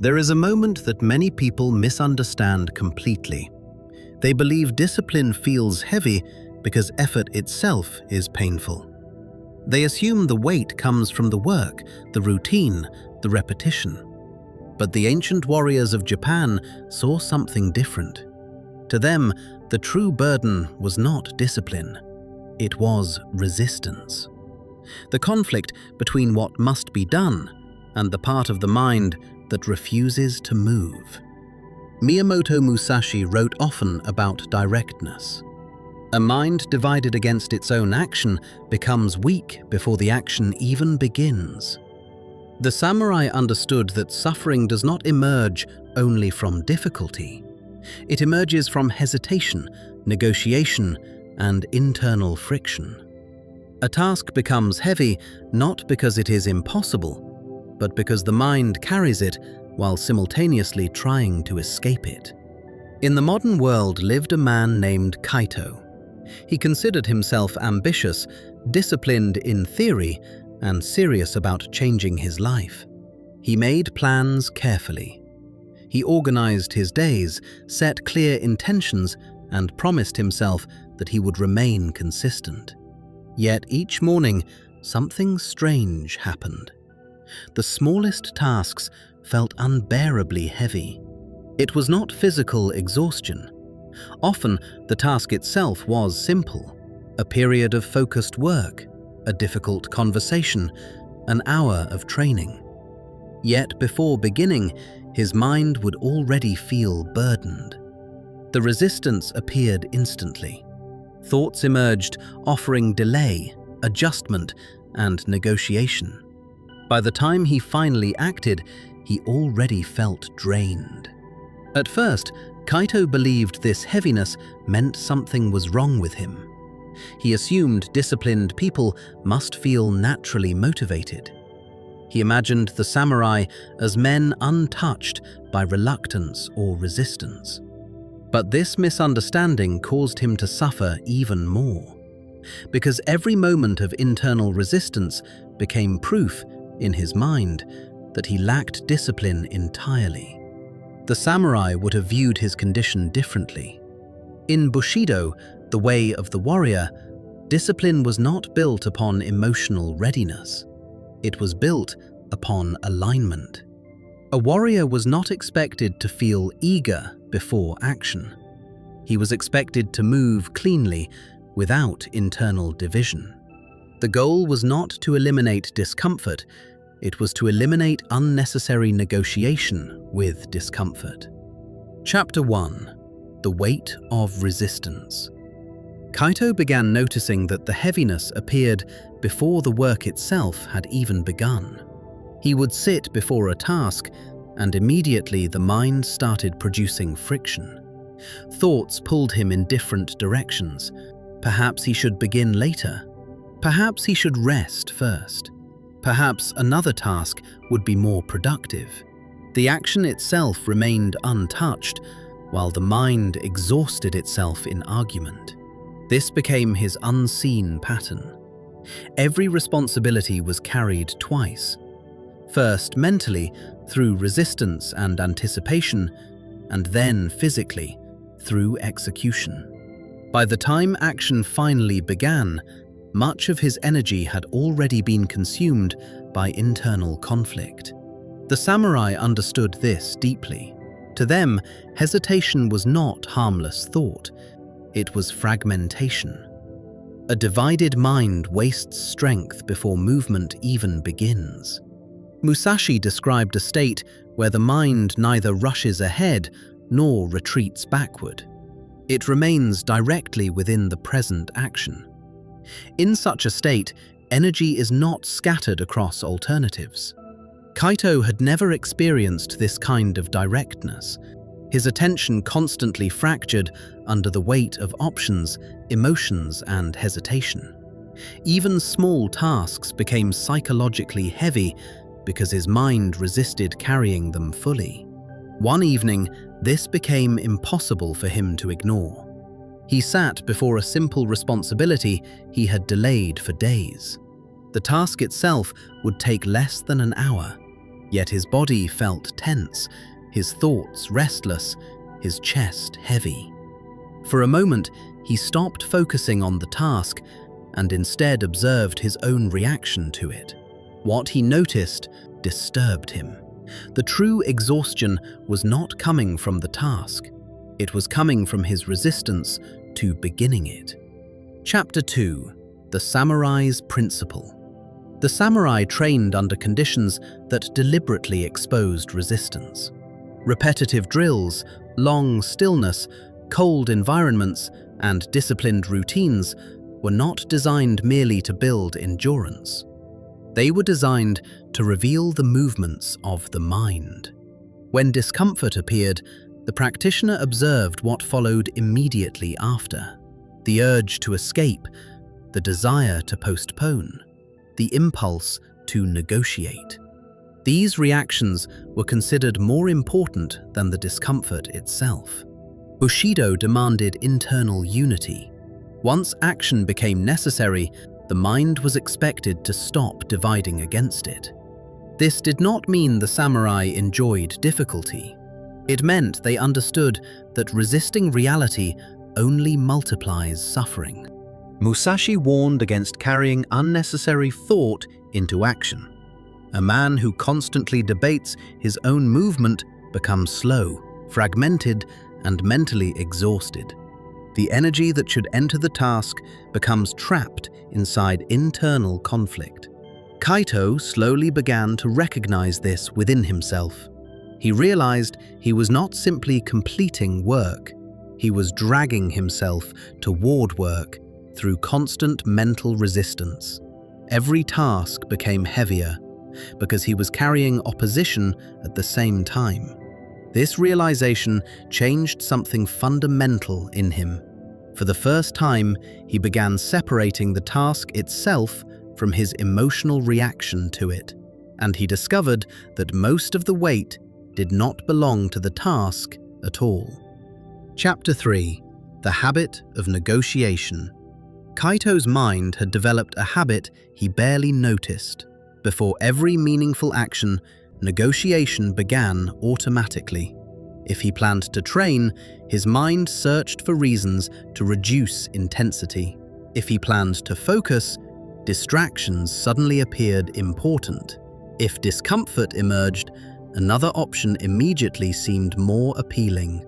There is a moment that many people misunderstand completely. They believe discipline feels heavy because effort itself is painful. They assume the weight comes from the work, the routine, the repetition. But the ancient warriors of Japan saw something different. To them, the true burden was not discipline. It was resistance. The conflict between what must be done and the part of the mind that refuses to move. Miyamoto Musashi wrote often about directness. A mind divided against its own action becomes weak before the action even begins. The samurai understood that suffering does not emerge only from difficulty. It emerges from hesitation, negotiation, and internal friction. A task becomes heavy not because it is impossible, but because the mind carries it while simultaneously trying to escape it. In the modern world lived a man named Kaito. He considered himself ambitious, disciplined in theory, and serious about changing his life. He made plans carefully. He organized his days, set clear intentions, and promised himself that he would remain consistent. Yet each morning, something strange happened. The smallest tasks felt unbearably heavy. It was not physical exhaustion. Often, the task itself was simple: a period of focused work, a difficult conversation, an hour of training. Yet before beginning, his mind would already feel burdened. The resistance appeared instantly. Thoughts emerged, offering delay, adjustment, and negotiation. By the time he finally acted, he already felt drained. At first, Kaito believed this heaviness meant something was wrong with him. He assumed disciplined people must feel naturally motivated. He imagined the samurai as men untouched by reluctance or resistance. But this misunderstanding caused him to suffer even more, because every moment of internal resistance became proof in his mind that he lacked discipline entirely. The samurai would have viewed his condition differently. In Bushido, the way of the warrior, discipline was not built upon emotional readiness. It was built upon alignment. A warrior was not expected to feel eager before action. He was expected to move cleanly, without internal division. The goal was not to eliminate discomfort, it was to eliminate unnecessary negotiation with discomfort. Chapter 1. The Weight of Resistance. Kaito began noticing that the heaviness appeared before the work itself had even begun. He would sit before a task, and immediately the mind started producing friction. Thoughts pulled him in different directions. Perhaps he should begin later. Perhaps he should rest first. Perhaps another task would be more productive. The action itself remained untouched, while the mind exhausted itself in argument. This became his unseen pattern. Every responsibility was carried twice. First mentally, through resistance and anticipation, and then physically, through execution. By the time action finally began, much of his energy had already been consumed by internal conflict. The samurai understood this deeply. To them, hesitation was not harmless thought, it was fragmentation. A divided mind wastes strength before movement even begins. Musashi described a state where the mind neither rushes ahead nor retreats backward. It remains directly within the present action. In such a state, energy is not scattered across alternatives. Kaito had never experienced this kind of directness. His attention constantly fractured under the weight of options, emotions, and hesitation. Even small tasks became psychologically heavy because his mind resisted carrying them fully. One evening, this became impossible for him to ignore. He sat before a simple responsibility he had delayed for days. The task itself would take less than an hour. Yet his body felt tense, his thoughts restless, his chest heavy. For a moment, he stopped focusing on the task and instead observed his own reaction to it. What he noticed disturbed him. The true exhaustion was not coming from the task. It was coming from his resistance to beginning it. Chapter 2: The Samurai's Principle. The samurai trained under conditions that deliberately exposed resistance. Repetitive drills, long stillness, cold environments, and disciplined routines were not designed merely to build endurance. They were designed to reveal the movements of the mind. When discomfort appeared, the practitioner observed what followed immediately after: the urge to escape, the desire to postpone, the impulse to negotiate. These reactions were considered more important than the discomfort itself. Bushido demanded internal unity. Once action became necessary, the mind was expected to stop dividing against it. This did not mean the samurai enjoyed difficulty. It meant they understood that resisting reality only multiplies suffering. Musashi warned against carrying unnecessary thought into action. A man who constantly debates his own movement becomes slow, fragmented, and mentally exhausted. The energy that should enter the task becomes trapped inside internal conflict. Kaito slowly began to recognize this within himself. He realized he was not simply completing work, he was dragging himself toward work through constant mental resistance. Every task became heavier because he was carrying opposition at the same time. This realization changed something fundamental in him. For the first time, he began separating the task itself from his emotional reaction to it, and he discovered that most of the weight did not belong to the task at all. Chapter 3: The Habit of Negotiation. Kaito's mind had developed a habit he barely noticed. Before every meaningful action, negotiation began automatically. If he planned to train, his mind searched for reasons to reduce intensity. If he planned to focus, distractions suddenly appeared important. If discomfort emerged, another option immediately seemed more appealing.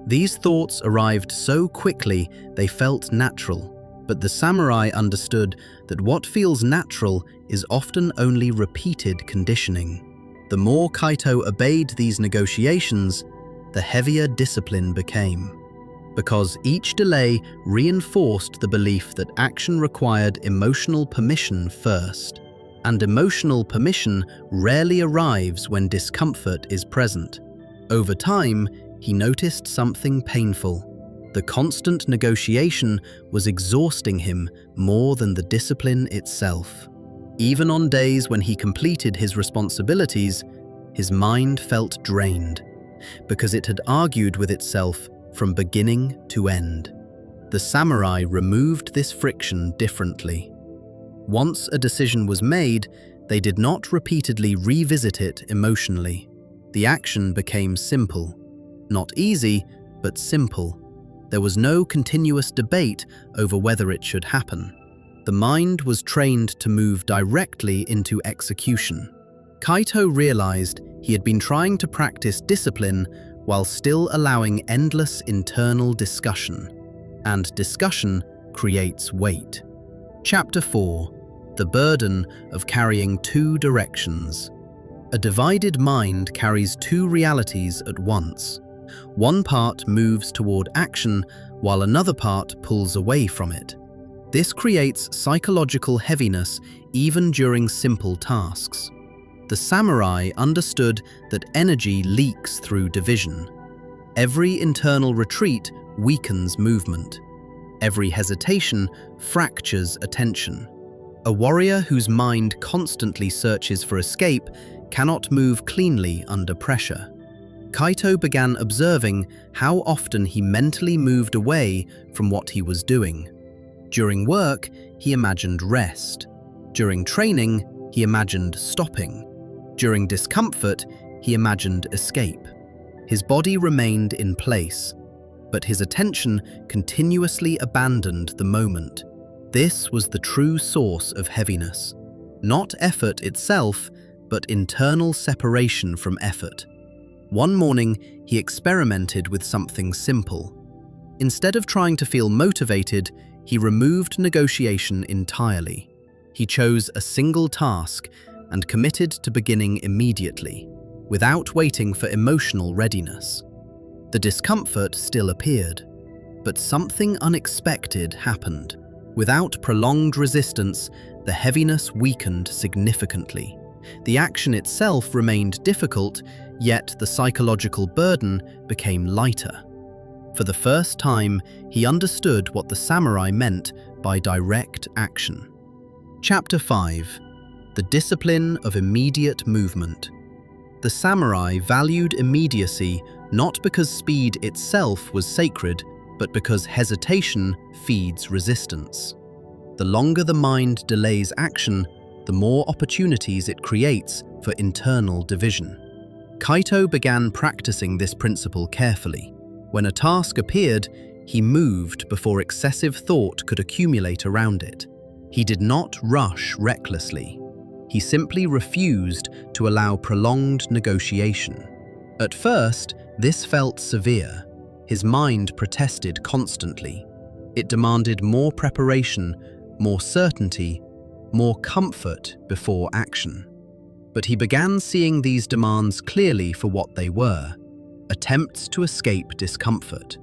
These thoughts arrived so quickly they felt natural. But the samurai understood that what feels natural is often only repeated conditioning. The more Kaito obeyed these negotiations, the heavier discipline became. Because each delay reinforced the belief that action required emotional permission first. And emotional permission rarely arrives when discomfort is present. Over time, he noticed something painful. The constant negotiation was exhausting him more than the discipline itself. Even on days when he completed his responsibilities, his mind felt drained, because it had argued with itself from beginning to end. The samurai removed this friction differently. Once a decision was made, they did not repeatedly revisit it emotionally. The action became simple. Not easy, but simple. There was no continuous debate over whether it should happen. The mind was trained to move directly into execution. Kaito realized he had been trying to practice discipline while still allowing endless internal discussion. And discussion creates weight. Chapter 4: The Burden of Carrying Two Directions. A divided mind carries two realities at once. One part moves toward action, while another part pulls away from it. This creates psychological heaviness even during simple tasks. The samurai understood that energy leaks through division. Every internal retreat weakens movement. Every hesitation fractures attention. A warrior whose mind constantly searches for escape cannot move cleanly under pressure. Kaito began observing how often he mentally moved away from what he was doing. During work, he imagined rest. During training, he imagined stopping. During discomfort, he imagined escape. His body remained in place, but his attention continuously abandoned the moment. This was the true source of heaviness. Not effort itself, but internal separation from effort. One morning, he experimented with something simple. Instead of trying to feel motivated, he removed negotiation entirely. He chose a single task and committed to beginning immediately, without waiting for emotional readiness. The discomfort still appeared, but something unexpected happened. Without prolonged resistance, the heaviness weakened significantly. The action itself remained difficult, yet the psychological burden became lighter. For the first time, he understood what the samurai meant by direct action. Chapter 5. The Discipline of Immediate Movement. The samurai valued immediacy not because speed itself was sacred, but because hesitation feeds resistance. The longer the mind delays action, the more opportunities it creates for internal division. Kaito began practicing this principle carefully. When a task appeared, he moved before excessive thought could accumulate around it. He did not rush recklessly. He simply refused to allow prolonged negotiation. At first, this felt severe. His mind protested constantly. It demanded more preparation, more certainty, more comfort before action. But he began seeing these demands clearly for what they were: attempts to escape discomfort.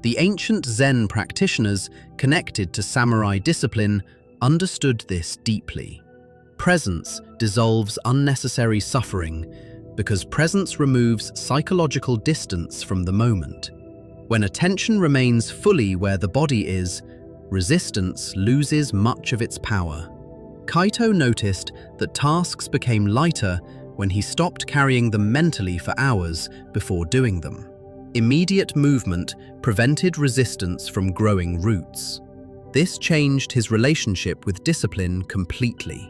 The ancient Zen practitioners connected to samurai discipline understood this deeply. Presence dissolves unnecessary suffering because presence removes psychological distance from the moment. When attention remains fully where the body is, resistance loses much of its power. Kaito noticed that tasks became lighter when he stopped carrying them mentally for hours before doing them. Immediate movement prevented resistance from growing roots. This changed his relationship with discipline completely.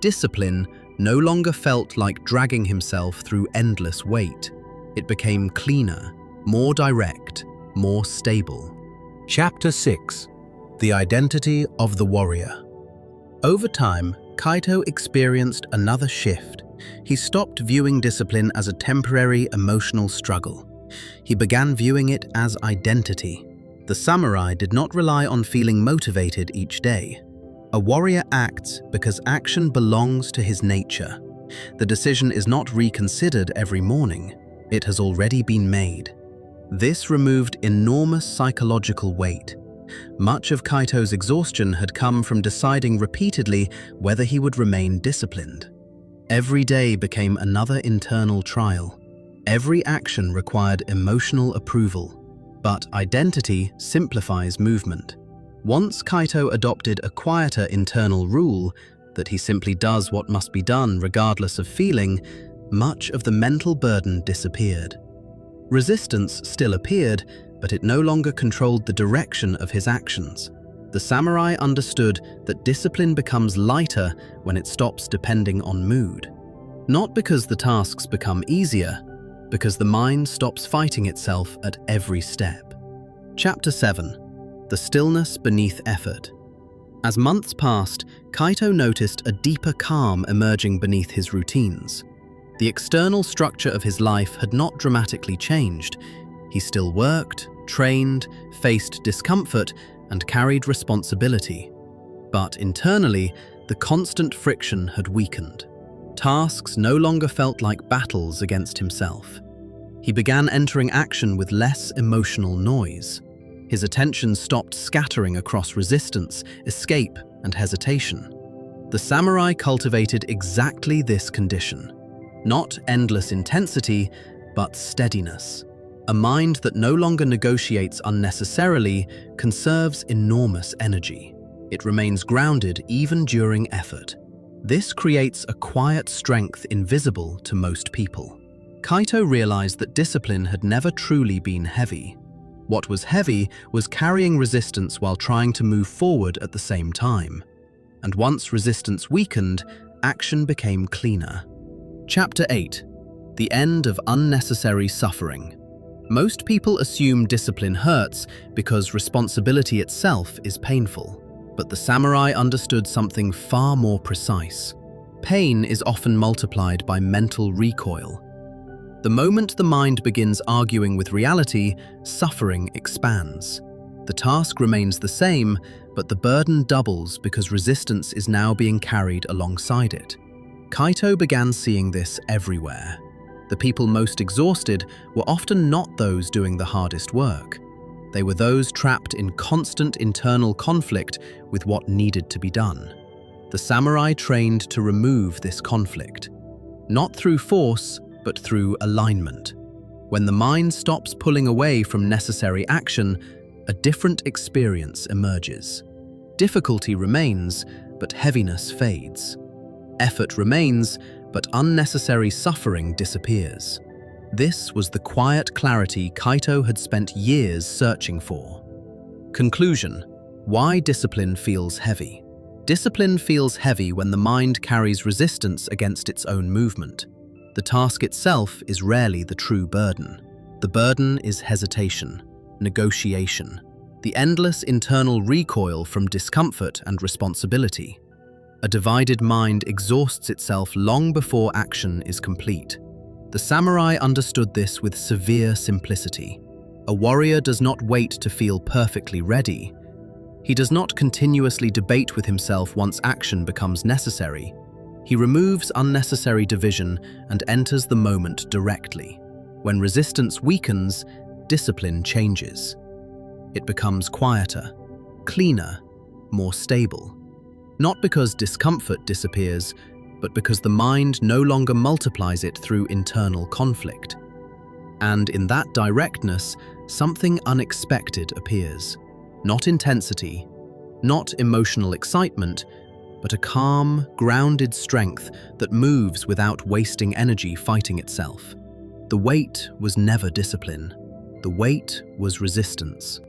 Discipline no longer felt like dragging himself through endless weight. It became cleaner, more direct, more stable. Chapter 6. The Identity of the Warrior. Over time, Kaito experienced another shift. He stopped viewing discipline as a temporary emotional struggle. He began viewing it as identity. The samurai did not rely on feeling motivated each day. A warrior acts because action belongs to his nature. The decision is not reconsidered every morning. It has already been made. This removed enormous psychological weight. Much of Kaito's exhaustion had come from deciding repeatedly whether he would remain disciplined. Every day became another internal trial. Every action required emotional approval. But identity simplifies movement. Once Kaito adopted a quieter internal rule, that he simply does what must be done regardless of feeling, much of the mental burden disappeared. Resistance still appeared, but it no longer controlled the direction of his actions. The samurai understood that discipline becomes lighter when it stops depending on mood. Not because the tasks become easier, because the mind stops fighting itself at every step. Chapter 7. The Stillness Beneath Effort. As months passed, Kaito noticed a deeper calm emerging beneath his routines. The external structure of his life had not dramatically changed. He still worked, trained, faced discomfort, and carried responsibility. But internally, the constant friction had weakened. Tasks no longer felt like battles against himself. He began entering action with less emotional noise. His attention stopped scattering across resistance, escape, and hesitation. The samurai cultivated exactly this condition. Not endless intensity, but steadiness. A mind that no longer negotiates unnecessarily conserves enormous energy. It remains grounded even during effort. This creates a quiet strength invisible to most people. Kaito realized that discipline had never truly been heavy. What was heavy was carrying resistance while trying to move forward at the same time. And once resistance weakened, action became cleaner. Chapter 8. The End of Unnecessary Suffering. Most people assume discipline hurts because responsibility itself is painful. But the samurai understood something far more precise. Pain is often multiplied by mental recoil. The moment the mind begins arguing with reality, suffering expands. The task remains the same, but the burden doubles because resistance is now being carried alongside it. Kaito began seeing this everywhere. The people most exhausted were often not those doing the hardest work. They were those trapped in constant internal conflict with what needed to be done. The samurai trained to remove this conflict, not through force, but through alignment. When the mind stops pulling away from necessary action, a different experience emerges. Difficulty remains, but heaviness fades. Effort remains, but unnecessary suffering disappears. This was the quiet clarity Kaito had spent years searching for. Conclusion: why discipline feels heavy. Discipline feels heavy when the mind carries resistance against its own movement. The task itself is rarely the true burden. The burden is hesitation, negotiation, the endless internal recoil from discomfort and responsibility. A divided mind exhausts itself long before action is complete. The samurai understood this with severe simplicity. A warrior does not wait to feel perfectly ready. He does not continuously debate with himself once action becomes necessary. He removes unnecessary division and enters the moment directly. When resistance weakens, discipline changes. It becomes quieter, cleaner, more stable. Not because discomfort disappears, but because the mind no longer multiplies it through internal conflict. And in that directness, something unexpected appears. Not intensity, not emotional excitement, but a calm, grounded strength that moves without wasting energy fighting itself. The weight was never discipline. The weight was resistance.